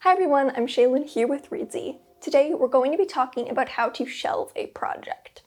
Hi everyone, I'm Shaylin here with Reedsy. Today we're going to be talking about how to shelve a project.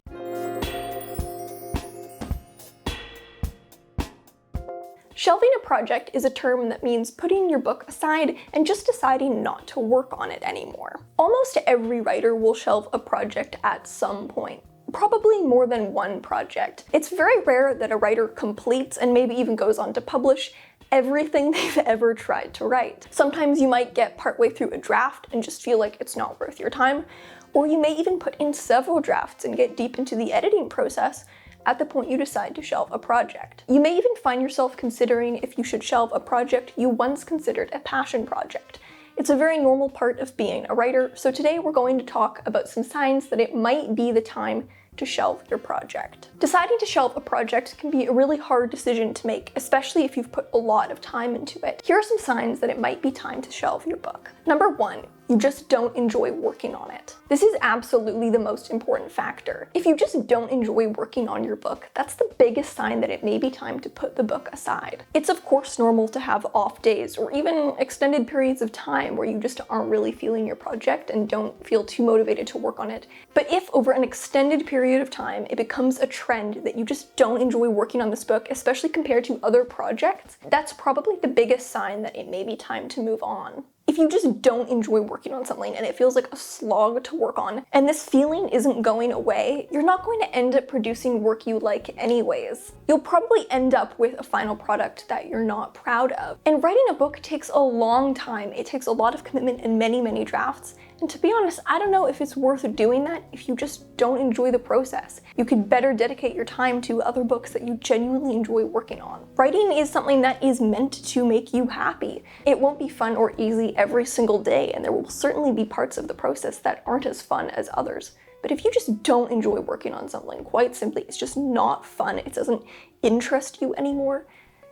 Shelving a project is a term that means putting your book aside and just deciding not to work on it anymore. Almost every writer will shelve a project at some point. Probably more than one project. It's very rare that a writer completes and maybe even goes on to publish everything they've ever tried to write. Sometimes you might get partway through a draft and just feel like it's not worth your time, or you may even put in several drafts and get deep into the editing process at the point you decide to shelve a project. You may even find yourself considering if you should shelve a project you once considered a passion project. It's a very normal part of being a writer, so today we're going to talk about some signs that it might be the time to shelve your project. Deciding to shelve a project can be a really hard decision to make, especially if you've put a lot of time into it. Here are some signs that it might be time to shelve your book. Number 1, you just don't enjoy working on it. This is absolutely the most important factor. If you just don't enjoy working on your book, that's the biggest sign that it may be time to put the book aside. It's of course normal to have off days or even extended periods of time where you just aren't really feeling your project and don't feel too motivated to work on it. But if over an extended period of time it becomes a trend that you just don't enjoy working on this book, especially compared to other projects, that's probably the biggest sign that it may be time to move on. If you just don't enjoy working on something and it feels like a slog to work on, and this feeling isn't going away, you're not going to end up producing work you like anyways. You'll probably end up with a final product that you're not proud of. And writing a book takes a long time. It takes a lot of commitment and many drafts. And to be honest, I don't know if it's worth doing that if you just don't enjoy the process. You could better dedicate your time to other books that you genuinely enjoy working on. Writing is something that is meant to make you happy. It won't be fun or easy every single day, and there will certainly be parts of the process that aren't as fun as others. But if you just don't enjoy working on something, quite simply, it's just not fun, it doesn't interest you anymore,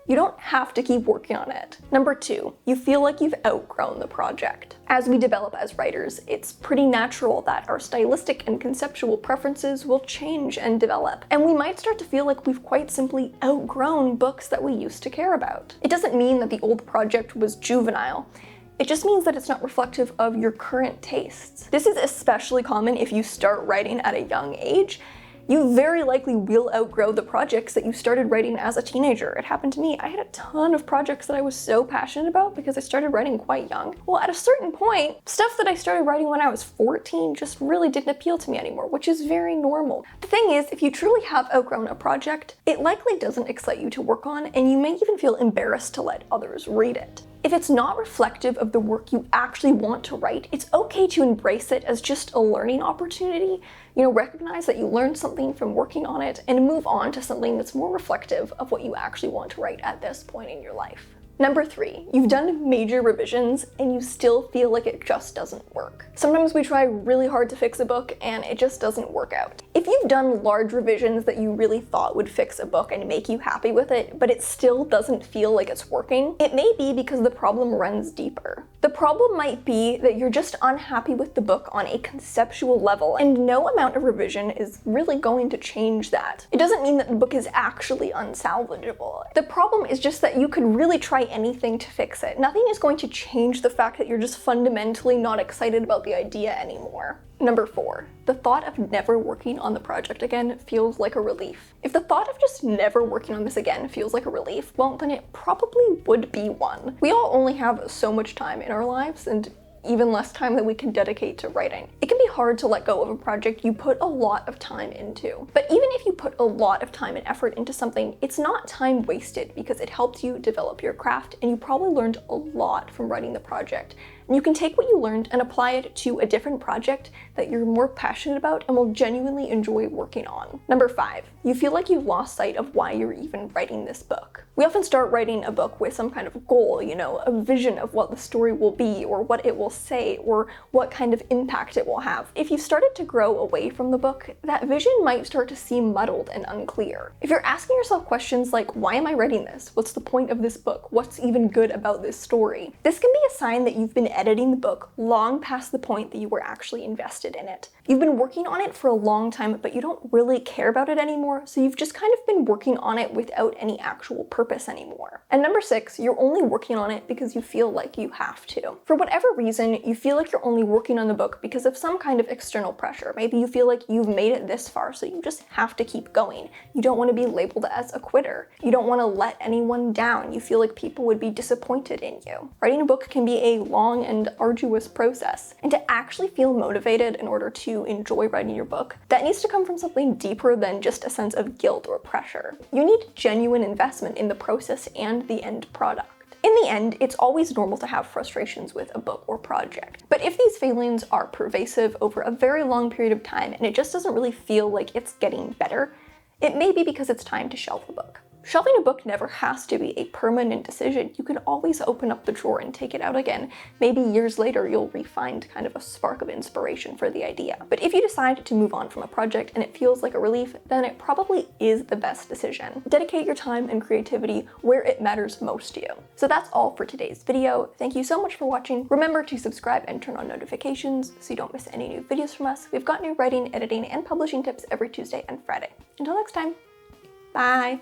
you don't have to keep working on it. Number 2, you feel like you've outgrown the project. As we develop as writers, it's pretty natural that our stylistic and conceptual preferences will change and develop, and we might start to feel like we've quite simply outgrown books that we used to care about. It doesn't mean that the old project was juvenile. It just means that it's not reflective of your current tastes. This is especially common if you start writing at a young age. You very likely will outgrow the projects that you started writing as a teenager. It happened to me. I had a ton of projects that I was so passionate about because I started writing quite young. Well, at a certain point, stuff that I started writing when I was 14 just really didn't appeal to me anymore, which is very normal. The thing is, if you truly have outgrown a project, it likely doesn't excite you to work on, and you may even feel embarrassed to let others read it. If it's not reflective of the work you actually want to write, it's okay to embrace it as just a learning opportunity. Recognize that you learned something from working on it and move on to something that's more reflective of what you actually want to write at this point in your life. Number 3, you've done major revisions and you still feel like it just doesn't work. Sometimes we try really hard to fix a book and it just doesn't work out. If you've done large revisions that you really thought would fix a book and make you happy with it, but it still doesn't feel like it's working, it may be because the problem runs deeper. The problem might be that you're just unhappy with the book on a conceptual level, and no amount of revision is really going to change that. It doesn't mean that the book is actually unsalvageable. The problem is just that you could really try anything to fix it. Nothing is going to change the fact that you're just fundamentally not excited about the idea anymore. Number 4, the thought of never working on the project again feels like a relief. If the thought of just never working on this again feels like a relief, well, then it probably would be one. We all only have so much time in our lives, and even less time that we can dedicate to writing. It can be hard to let go of a project you put a lot of time into. But even if you put a lot of time and effort into something, it's not time wasted because it helped you develop your craft, and you probably learned a lot from writing the project. And you can take what you learned and apply it to a different project that you're more passionate about and will genuinely enjoy working on. Number 5, you feel like you've lost sight of why you're even writing this book. We often start writing a book with some kind of goal, a vision of what the story will be or what it will say or what kind of impact it will have. have. If you've started to grow away from the book, that vision might start to seem muddled and unclear. If you're asking yourself questions like, why am I writing this? What's the point of this book? What's even good about this story? This can be a sign that you've been editing the book long past the point that you were actually invested in it. You've been working on it for a long time, but you don't really care about it anymore, so you've just kind of been working on it without any actual purpose anymore. And number 6, you're only working on it because you feel like you have to. For whatever reason, you feel like you're only working on the book because of some kind of external pressure. Maybe you feel like you've made it this far, so you just have to keep going. You don't want to be labeled as a quitter. You don't want to let anyone down. You feel like people would be disappointed in you. Writing a book can be a long and arduous process, and to actually feel motivated in order to enjoy writing your book, that needs to come from something deeper than just a sense of guilt or pressure. You need genuine investment in the process and the end product. In the end, it's always normal to have frustrations with a book or project. But if these feelings are pervasive over a very long period of time and it just doesn't really feel like it's getting better, it may be because it's time to shelve the book. Shelving a book never has to be a permanent decision. You can always open up the drawer and take it out again. Maybe years later you'll re-find kind of a spark of inspiration for the idea. But if you decide to move on from a project and it feels like a relief, then it probably is the best decision. Dedicate your time and creativity where it matters most to you. So that's all for today's video. Thank you so much for watching. Remember to subscribe and turn on notifications so you don't miss any new videos from us. We've got new writing, editing, and publishing tips every Tuesday and Friday. Until next time, bye!